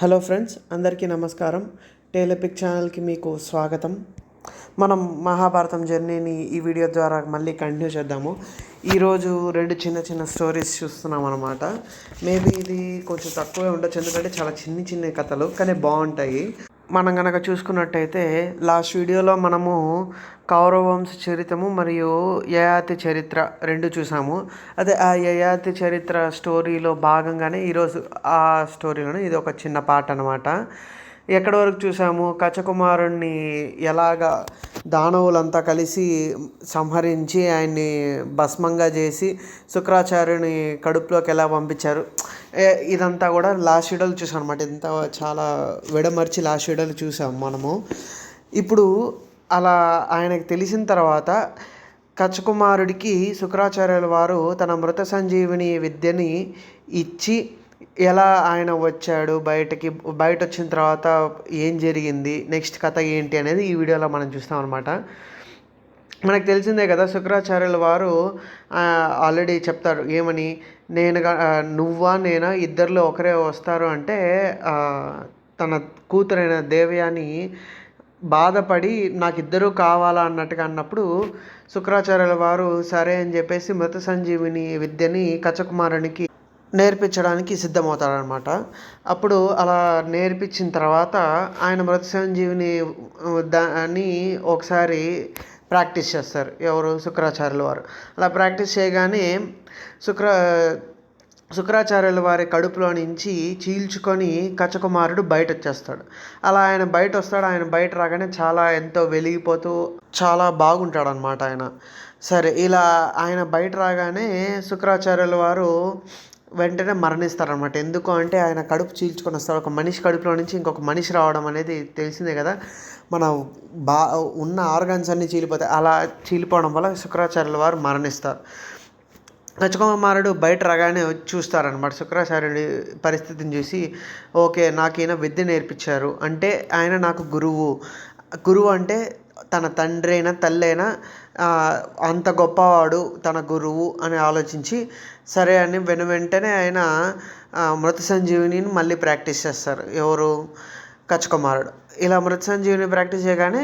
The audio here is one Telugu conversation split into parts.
హలో ఫ్రెండ్స్, అందరికీ నమస్కారం. టేలెపిక్ ఛానల్కి మీకు స్వాగతం. మనం మహాభారతం జర్నీని ఈ వీడియో ద్వారా మళ్ళీ కంటిన్యూ చేద్దాము. ఈరోజు రెండు చిన్న చిన్న స్టోరీస్ చూస్తున్నాం అనమాట. మేబీ ఇది కొంచెం తక్కువే ఉండొచ్చు, ఎందుకంటే చాలా చిన్న చిన్న కథలు, కానీ బాగుంటాయి. మనం కనుక చూసుకున్నట్టయితే లాస్ట్ వీడియోలో మనము కౌరవంశ చరిత్రము మరియు యయాతి చరిత్ర రెండు చూసాము. అదే ఆ యయాతి చరిత్ర స్టోరీలో భాగంగానే ఈరోజు ఆ స్టోరీలోనే ఇది ఒక చిన్న పార్ట్ అనమాట. ఎక్కడి వరకు చూసాము, కచకుమారుణ్ణి ఎలాగా దానవులంతా కలిసి సంహరించి ఆయన్ని భస్మంగా చేసి శుక్రాచార్యుని కడుపులోకి ఎలా పంపించారు, ఇదంతా కూడా లాస్ట్ వీడియోలు చూసాం అనమాట. ఇంత చాలా విడమర్చి లాస్ట్ వీడియోలు చూసాం మనము. ఇప్పుడు అలా ఆయనకు తెలిసిన తర్వాత కచకుమారుడికి శుక్రాచార్యుల వారు తన మృత సంజీవిని విద్యని ఇచ్చి ఎలా ఆయన వచ్చాడు బయట వచ్చిన తర్వాత ఏం జరిగింది, నెక్స్ట్ కథ ఏంటి అనేది ఈ వీడియోలో మనం చూస్తాం అనమాట. మనకు తెలిసిందే కదా, శుక్రాచార్యుల వారు ఆల్రెడీ చెప్తారు ఏమని, నువ్వా నేనా ఇద్దరిలో ఒకరే వస్తారు అంటే తన కూతురైన దేవయాని బాధపడి నాకు ఇద్దరూ కావాలా అన్నట్టుగా అన్నప్పుడు శుక్రాచార్యుల వారు సరే అని చెప్పేసి మృత సంజీవిని విద్యని కచకుమారునికి నేర్పించడానికి సిద్ధమవుతాడనమాట. అప్పుడు అలా నేర్పించిన తర్వాత ఆయన మృత సంజీవిని దాన్ని ఒకసారి ప్రాక్టీస్ చేస్తారు. ఎవరు? శుక్రాచార్యుల వారు. అలా ప్రాక్టీస్ చేయగానే శుక్రాచార్యుల వారి కడుపులో నుంచి చీల్చుకొని కచకుమారుడు బయట వచ్చేస్తాడు. అలా ఆయన బయట వస్తాడు. ఆయన బయట రాగానే చాలా ఎంతో వెలిగిపోతూ చాలా బాగుంటాడు అనమాట ఆయన. సరే, ఇలా ఆయన బయట రాగానే శుక్రాచార్యుల వారు వెంటనే మరణిస్తారనమాట. ఎందుకు అంటే ఆయన కడుపు చీల్చుకొని వస్తాడు. ఒక మనిషి కడుపులో నుంచి ఇంకొక మనిషి రావడం అనేది తెలిసిందే కదా. మన ఉన్న ఆర్గాన్స్ అన్నీ చీలిపోతాయి. అలా చీలిపోవడం వల్ల శుక్రాచార్యుల వారు మరణిస్తారు. కచకుమారుడు బయట రాగానే చూస్తారనమాట. శుక్రాచార్యుడి పరిస్థితిని చూసి, ఓకే, నాకు ఈయన విద్య నేర్పించారు అంటే ఆయన నాకు గురువు అంటే తన తండ్రి అయినా తల్లి అయినా అంత గొప్పవాడు తన గురువు అని ఆలోచించి సరే అని వెంటనే ఆయన మృత సంజీవిని మళ్ళీ ప్రాక్టీస్ చేస్తారు. ఎవరు? కచకుమారుడు. ఇలా మృత సంజీవిని ప్రాక్టీస్ చేయగానే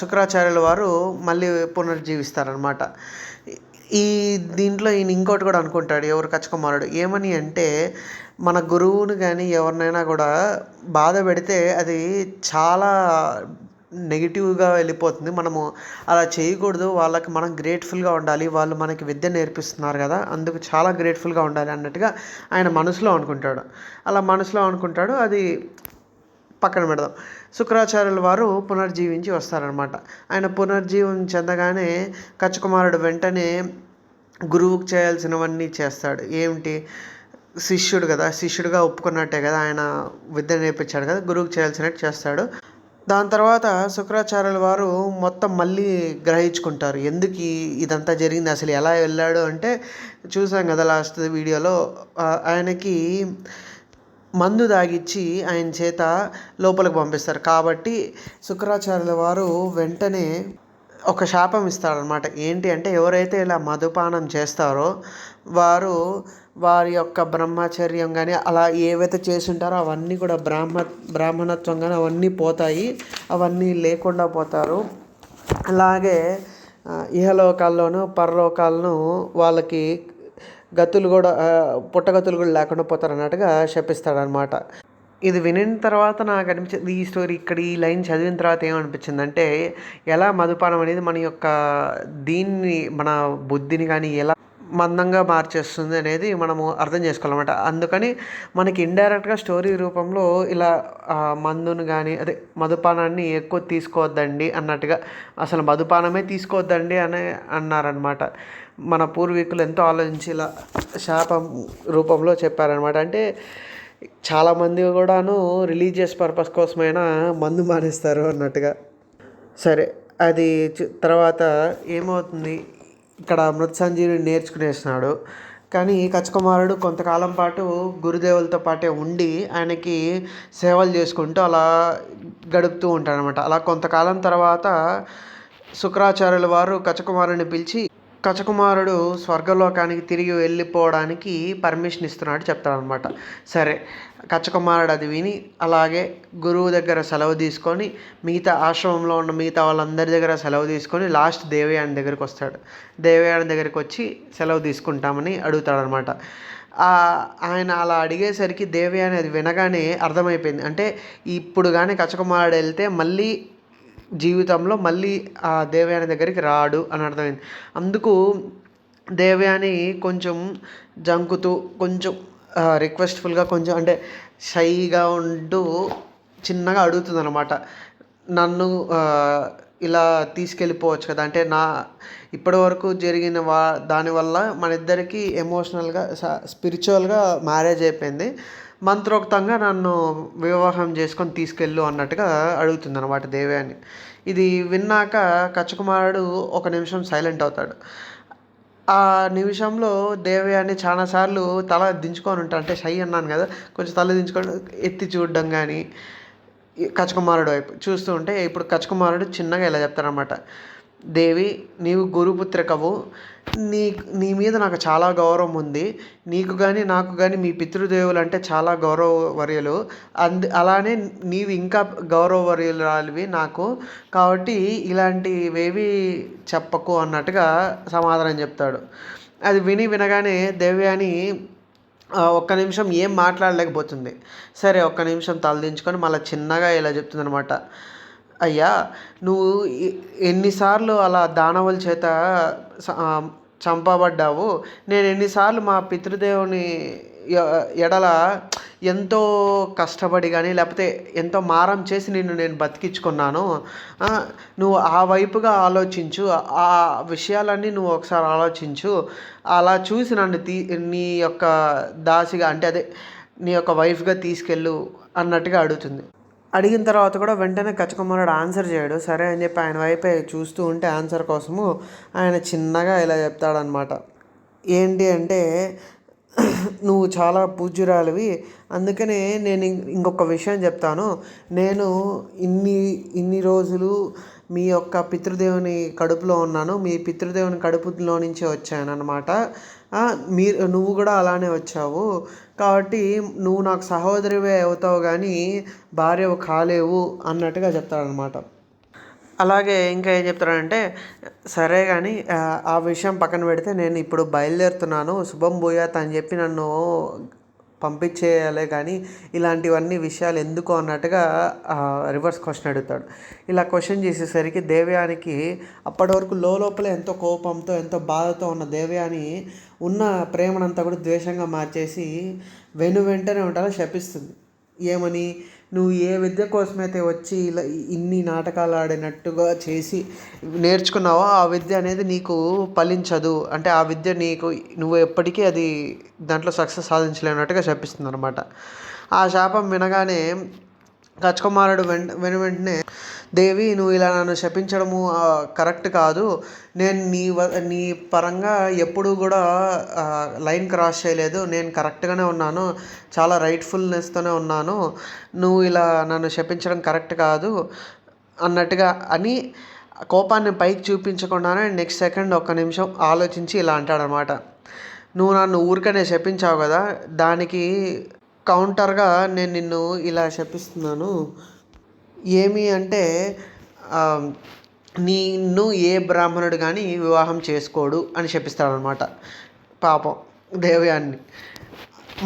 శుక్రాచార్యుల వారు మళ్ళీ పునర్జీవిస్తారనమాట. దీంట్లో ఈయన ఇంకోటి కూడా అనుకుంటాడు. ఎవరు? కచకుమారుడు. ఏమని అంటే, మన గురువుని కానీ ఎవరినైనా కూడా బాధ పెడితే అది చాలా నెగిటివ్గా వెళ్ళిపోతుంది. మనము అలా చేయకూడదు. వాళ్ళకి మనం గ్రేట్ఫుల్గా ఉండాలి. వాళ్ళు మనకి విద్య నేర్పిస్తున్నారు కదా, అందుకు చాలా గ్రేట్ఫుల్గా ఉండాలి అన్నట్టుగా ఆయన మనసులో అనుకుంటాడు. అలా మనసులో అనుకుంటాడు. అది పక్కన పెడదాం. శుక్రాచార్యుల వారు పునర్జీవించి వస్తారనమాట. ఆయన పునర్జీవం చెందగానే కచకుమారుడు వెంటనే గురువుకు చేయాల్సినవన్నీ చేస్తాడు. ఏమిటి? శిష్యుడు కదా, శిష్యుడిగా ఒప్పుకున్నట్టే కదా, ఆయన విద్య నేర్పించాడు కదా, గురువుకు చేయాల్సినట్టు చేస్తాడు. దాని తర్వాత శుక్రాచార్యుల వారు మొత్తం మళ్ళీ గ్రహించుకుంటారు. ఎందుకు ఇదంతా జరిగింది, అసలు ఎలా వెళ్ళాడు అంటే, చూసాం కదా లాస్ట్ వీడియోలో, ఆయనకి మందు తాగిచ్చి ఆయన చేత లోపలికి పంపిస్తారు. కాబట్టి శుక్రాచార్యుల వారు వెంటనే ఒక శాపం ఇస్తారనమాట. ఏంటి అంటే, ఎవరైతే ఇలా మధుపానం చేస్తారో వారి యొక్క బ్రహ్మచర్యం కానీ అలా ఏవైతే చేసుంటారో అవన్నీ కూడా బ్రాహ్మణత్వం కానీ అవన్నీ పోతాయి, అవన్నీ లేకుండా పోతారు. అలాగే ఇహలోకాల్లోనూ పరలోకాలను వాళ్ళకి గతులు కూడా పుట్టగతులు కూడా లేకుండా పోతారు అన్నట్టుగా శపిస్తాడనమాట. ఇది వినిన తర్వాత నాకు అనిపించింది, ఈ స్టోరీ ఇక్కడ ఈ లైన్ చదివిన తర్వాత ఏమనిపించింది అంటే, ఎలా మధుపానం అనేది మన బుద్ధిని కానీ ఎలా మందంగా మార్చేస్తుంది అనేది మనము అర్థం చేసుకోవాలన్నమాట. అందుకని మనకి ఇండైరెక్ట్గా స్టోరీ రూపంలో ఇలా మందును కానీ మధుపానాన్ని ఎక్కువ తీసుకోవద్దండి అన్నట్టుగా, అసలు మధుపానమే తీసుకోవద్దండి అని అన్నారనమాట. మన పూర్వీకులు ఎంతో ఆలోచించి ఇలా శాపం రూపంలో చెప్పారనమాట. అంటే చాలామంది కూడాను రిలీజియస్ పర్పస్ కోసమైనా మందు మానేస్తారు అన్నట్టుగా. సరే, అది తర్వాత ఏమవుతుంది, ఇక్కడ మృత సంజీవిని నేర్చుకునేస్తున్నాడు. కానీ కచకుమారుడు కొంతకాలం పాటు గురుదేవులతో పాటే ఉండి ఆయనకి సేవలు చేసుకుంటూ అలా గడుపుతూ ఉంటాడనమాట. అలా కొంతకాలం తర్వాత శుక్రాచార్యుల వారు కచకుమారుని పిలిచి కచకుమారుడు స్వర్గలోకానికి తిరిగి వెళ్ళిపోవడానికి పర్మిషన్ ఇస్తున్నాడు చెప్తాడనమాట. సరే, కచ్చకుమారుడు అది విని అలాగే గురువు దగ్గర సెలవు తీసుకొని మిగతా ఆశ్రమంలో ఉన్న మిగతా వాళ్ళందరి దగ్గర సెలవు తీసుకొని లాస్ట్ దేవయాని దగ్గరికి వస్తాడు. దేవయాని దగ్గరికి వచ్చి సెలవు తీసుకుంటామని అడుగుతాడనమాట. ఆయన అలా అడిగేసరికి దేవయాని అది వినగానే అర్థమైపోయింది. అంటే ఇప్పుడు కానీ కచ్చకుమారుడు వెళ్తే మళ్ళీ జీవితంలో మళ్ళీ ఆ దేవయాని దగ్గరికి రాడు అని అర్థమైంది. అందుకు దేవయాని కొంచెం జంకుతూ కొంచెం రిక్వెస్ట్ఫుల్గా కొంచెం అంటే షైగా ఉంటూ చిన్నగా అడుగుతుంది అనమాట. నన్ను ఇలా తీసుకెళ్ళిపోవచ్చు కదా, అంటే నా ఇప్పటి వరకు జరిగిన దానివల్ల మన ఇద్దరికి ఎమోషనల్గా స్పిరిచువల్గా మ్యారేజ్ అయిపోయింది, మంత్రోక్తంగా నన్ను వివాహం చేసుకొని తీసుకెళ్ళు అన్నట్టుగా అడుగుతుంది అనమాట దేవయాని. ఇది విన్నాక కచ్చకుమారుడు ఒక నిమిషం సైలెంట్ అవుతాడు. ఆ నిమిషంలో దేవయాని చాలాసార్లు తల దించుకొని ఉంటాడు. అంటే షై అన్నాను కదా, కొంచెం తల దించుకొని ఎత్తి చూడడం కానీ కచ్చకుమారుడు వైపు చూస్తూ ఉంటే ఇప్పుడు కచ్చకుమారుడు చిన్నగా ఇలా చెప్తారనమాట. దేవి, నీవు గురుపుత్రికవు, నీ మీద నాకు చాలా గౌరవం ఉంది. నీకు కానీ నాకు కానీ మీ పితృదేవులు అంటే చాలా గౌరవవర్యులు. అలానే నీవు ఇంకా గౌరవవర్యురాలివి నాకు. కాబట్టి ఇలాంటివేవి చెప్పకు అన్నట్టుగా సమాధానం చెప్తాడు. అది వినగానే దేవయాని ఒక్క నిమిషం ఏం మాట్లాడలేకపోతుంది. సరే ఒక్క నిమిషం తలదించుకొని మళ్ళీ చిన్నగా ఇలా చెప్తుందనమాట. అయ్యా, నువ్వు ఎన్నిసార్లు అలా దానవుల చేత చంపబడ్డావు. నేను ఎన్నిసార్లు మా పితృదేవుని ఎడల ఎంతో కష్టపడి కానీ లేకపోతే ఎంతో మారం చేసి నేను బతికించుకున్నాను. నువ్వు ఆ వైపుగా ఆలోచించు, ఆ విషయాలన్నీ నువ్వు ఒకసారి ఆలోచించు. అలా చూసి నన్ను నీ యొక్క దాసిగా అంటే అదే నీ యొక్క వైఫ్గా తీసుకెళ్ళు అన్నట్టుగా అడుగుతుంది. అడిగిన తర్వాత కూడా వెంటనే కచ్చకుమారుడు ఆన్సర్ చేయడు. సరే అని చెప్పి ఆయన వైపే చూస్తూ ఉంటే ఆన్సర్ కోసము ఆయన చిన్నగా ఇలా చెప్తాడనమాట. ఏంటి అంటే, నువ్వు చాలా పూజ్యురాలివి, అందుకనే నేను ఇంకొక విషయం చెప్తాను. నేను ఇన్ని రోజులు మీ యొక్క పితృదేవుని కడుపులో ఉన్నాను, మీ పితృదేవుని కడుపులో నుంచి వచ్చానన్నమాట. నువ్వు కూడా అలానే వచ్చావు, కాబట్టి నువ్వు నాకు సహోదరివే అవుతావు కానీ భార్యవు కాలేవు అన్నట్టుగా చెప్తాడనమాట. అలాగే ఇంకా ఏం చెప్తాడంటే, సరే కానీ ఆ విషయం పక్కన పెడితే నేను ఇప్పుడు బయలుదేరుతున్నాను, శుభం భూయాత్ అని చెప్పి నన్ను పంపించేయాలి కానీ ఇలాంటివన్నీ విషయాలు ఎందుకు అన్నట్టుగా రివర్స్ క్వశ్చన్ అడుగుతాడు. ఇలా క్వశ్చన్ చేసేసరికి దేవయానికి అప్పటి వరకు లోపలే ఎంతో కోపంతో ఎంతో బాధతో ఉన్న దేవయాని ఉన్న ప్రేమనంతా కూడా ద్వేషంగా మార్చేసి వెంటనే ఉంటారో శపిస్తుంది. ఏమని, నువ్వు ఏ విద్య కోసమైతే వచ్చి ఇలా ఇన్ని నాటకాలు ఆడినట్టుగా చేసి నేర్చుకున్నావో ఆ విద్య అనేది నీకు ఫలించదు, అంటే ఆ విద్య నీకు నువ్వు ఎప్పటికీ అది దాంట్లో సక్సెస్ సాధించలేనట్టుగా శపిస్తుంది అనమాట. ఆ శాపం వినగానే కచ్చకుమారుడు వెంటనే, దేవి, నువ్వు ఇలా నన్ను శపించడము కరెక్ట్ కాదు. నేను నీ పరంగా ఎప్పుడూ కూడా లైన్ క్రాస్ చేయలేదు. నేను కరెక్ట్గానే ఉన్నాను, చాలా రైట్ఫుల్నెస్తోనే ఉన్నాను. నువ్వు ఇలా నన్ను శపించడం కరెక్ట్ కాదు అన్నట్టుగా అని కోపాన్ని పైకి చూపించకుండానే నెక్స్ట్ సెకండ్ ఒక్క నిమిషం ఆలోచించి ఇలా అంటాడనమాట. నువ్వు నన్ను ఊరికనే శపించావు కదా, దానికి కౌంటర్గా నేను నిన్ను ఇలా శపిస్తున్నాను. ఏమి అంటే, నిన్ను ఏ బ్రాహ్మణుడు కానీ వివాహం చేసుకోడు అని శపిస్తాడనమాట పాపం దేవయాన్ని.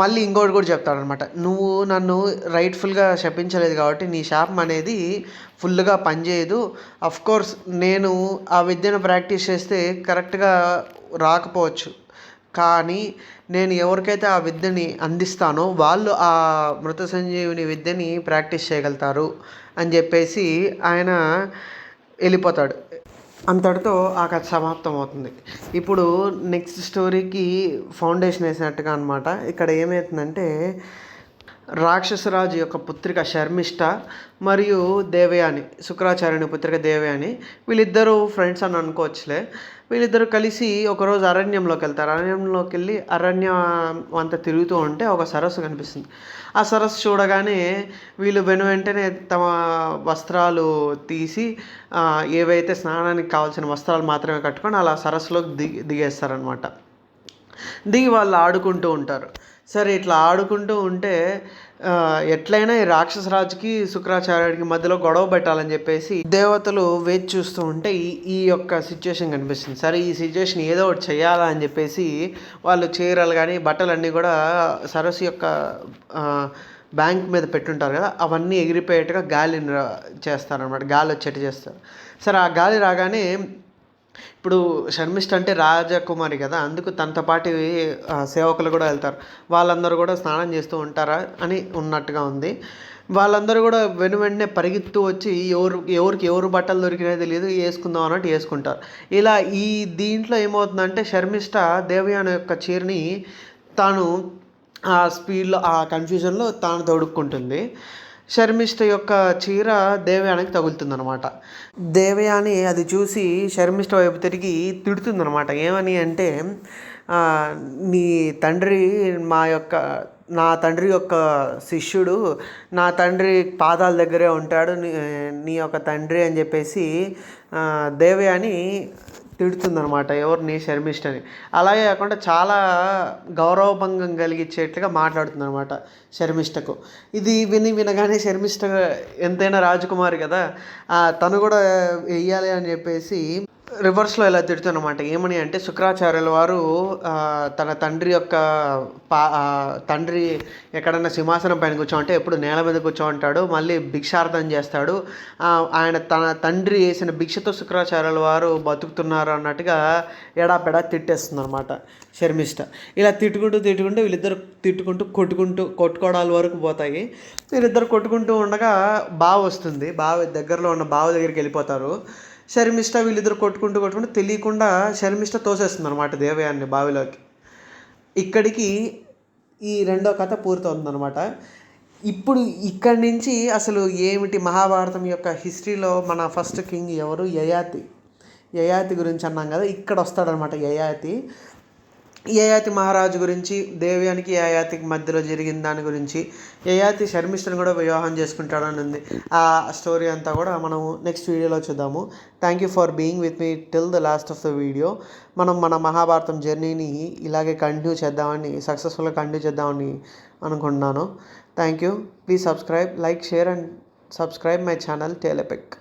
మళ్ళీ ఇంకోటి కూడా చెప్తాడనమాట, నువ్వు నన్ను రైట్ఫుల్గా శపించలేదు కాబట్టి నీ శాపం అనేది ఫుల్గా పనిచేయదు. అఫ్కోర్స్ నేను ఆ విద్యను ప్రాక్టీస్ చేస్తే కరెక్ట్గా రాకపోవచ్చు, కానీ నేను ఎవరికైతే ఆ విద్యని అందిస్తానో వాళ్ళు ఆ మృత సంజీవిని విద్యని ప్రాక్టీస్ చేయగలుగుతారు అని చెప్పేసి ఆయన వెళ్ళిపోతాడు. అంతటితో ఆ కథ సమాప్తం అవుతుంది. ఇప్పుడు నెక్స్ట్ స్టోరీకి ఫౌండేషన్ వేసినట్టుగా అనమాట. ఇక్కడ ఏమవుతుందంటే, రాక్షసరాజు యొక్క పుత్రిక శర్మిష్ఠ మరియు దేవయాని, శుక్రాచార్యుని పుత్రిక దేవయాని, వీళ్ళిద్దరూ ఫ్రెండ్స్ అని అనుకోవచ్చులే. వీళ్ళిద్దరూ కలిసి ఒకరోజు అరణ్యంలోకి వెళ్తారు. అరణ్యంలోకి వెళ్ళి అరణ్యం అంతా తిరుగుతూ ఉంటే ఒక సరస్సు కనిపిస్తుంది. ఆ సరస్సు చూడగానే వీళ్ళు వెంటనే తమ వస్త్రాలు తీసి ఏవైతే స్నానానికి కావాల్సిన వస్త్రాలు మాత్రమే కట్టుకొని అలా సరస్సులోకి దిగేస్తారనమాట. దిగి వాళ్ళు ఆడుకుంటూ ఉంటారు. సరే ఇట్లా ఆడుకుంటూ ఉంటే ఎట్లయినా ఈ రాక్షసరాజుకి శుక్రాచార్యుడికి మధ్యలో గొడవ పెట్టాలని చెప్పేసి దేవతలు వేచి చూస్తూ ఉంటే ఈ యొక్క సిచ్యుయేషన్ కనిపిస్తుంది. సరే ఈ సిచ్యుయేషన్ ఏదో ఒకటి చేయాలా అని చెప్పేసి వాళ్ళు చీరలు కానీ బట్టలన్నీ కూడా సరస్సు యొక్క బ్యాంక్ మీద పెట్టుంటారు కదా, అవన్నీ ఎగిరిపోయేట్టుగా గాలిని చేస్తారనమాట, గాలి వచ్చేట్టు చేస్తారు. సరే ఆ గాలి రాగానే ఇప్పుడు షర్మిష్ఠ అంటే రాజకుమారి కదా, అందుకు తనతో పాటు సేవకులు కూడా వెళ్తారు. వాళ్ళందరూ కూడా స్నానం చేస్తూ ఉంటారా అని ఉన్నట్టుగా ఉంది. వాళ్ళందరూ కూడా వెంటనే పరిగెత్తు వచ్చి ఎవరికి ఎవరు బట్టలు దొరికినాయో తెలియదు, వేసుకుందాం అన్నట్టు వేసుకుంటారు. ఇలా దీంట్లో ఏమవుతుందంటే షర్మిష్ఠ దేవయాని యొక్క చీరని తాను ఆ స్పీడ్లో ఆ కన్ఫ్యూజన్లో తాను తొడుక్కుంటుంది. షర్మిష్ఠ యొక్క చీర దేవయానికి తగులుతుందనమాట. దేవయాని అది చూసి షర్మిష్ఠ వైపు తిరిగి తిడుతుందనమాట. ఏమని అంటే, నీ తండ్రి నా తండ్రి యొక్క శిష్యుడు, నా తండ్రి పాదాల దగ్గరే ఉంటాడు నీ యొక్క తండ్రి అని చెప్పేసి దేవయాని తిడుతుందనమాట ఎవరిని, షర్మిష్ఠని. అలాగే కాకుండా చాలా గౌరవభంగం కలిగించేట్టుగా మాట్లాడుతుందనమాట షర్మిష్ఠకు. ఇది వినగానే షర్మిష్ఠ ఎంతైనా రాజకుమారి కదా, తను కూడా వెయ్యాలి అని చెప్పేసి రివర్స్లో ఇలా తిడుతున్నమాట. ఏమని అంటే, శుక్రాచార్యుల వారు తన తండ్రి యొక్క తండ్రి ఎక్కడన్నా సింహాసనం పైన కూర్చోంటే ఎప్పుడు నేల మీద కూర్చోంటాడు, మళ్ళీ భిక్షార్థం చేస్తాడు, తన తండ్రి వేసిన భిక్షతో శుక్రాచార్యుల వారు బతుకుతున్నారు అన్నట్టుగా ఎడాపెడా తిట్టేస్తుంది అనమాట షర్మిష్ఠ. ఇలా తిట్టుకుంటూ వీళ్ళిద్దరు కొట్టుకోవడాల వరకు పోతాయి. వీళ్ళిద్దరు కొట్టుకుంటూ ఉండగా బావి వస్తుంది. దగ్గరలో ఉన్న బావి దగ్గరికి వెళ్ళిపోతారు. షర్మిష్ఠ వీళ్ళిద్దరు కొట్టుకుంటూ తెలియకుండా షర్మిష్ఠ తోసేస్తుంది అనమాట దేవయాన్ని బావిలోకి. ఇక్కడికి ఈ రెండో కథ పూర్తవుతుందనమాట. ఇప్పుడు ఇక్కడి నుంచి అసలు ఏమిటి మహాభారతం యొక్క హిస్టరీలో మన ఫస్ట్ కింగ్ ఎవరు? యయాతి గురించి అన్నాం కదా, ఇక్కడ వస్తాడనమాట యయాతి మహారాజు గురించి, దేవయానికి యయాతికి మధ్యలో జరిగిన దాని గురించి, యయాతి షర్మిష్ఠను కూడా వివాహం చేసుకుంటాడని ఉంది. ఆ స్టోరీ అంతా కూడా మనము నెక్స్ట్ వీడియోలో చూద్దాము. Thank you for being with me till the last of the video. మన మహాభారతం జర్నీని ఇలాగే సక్సెస్ఫుల్గా కంటిన్యూ చేద్దామని అనుకుంటున్నాను. Thank you. Please subscribe, like, share and subscribe my channel Tale epic.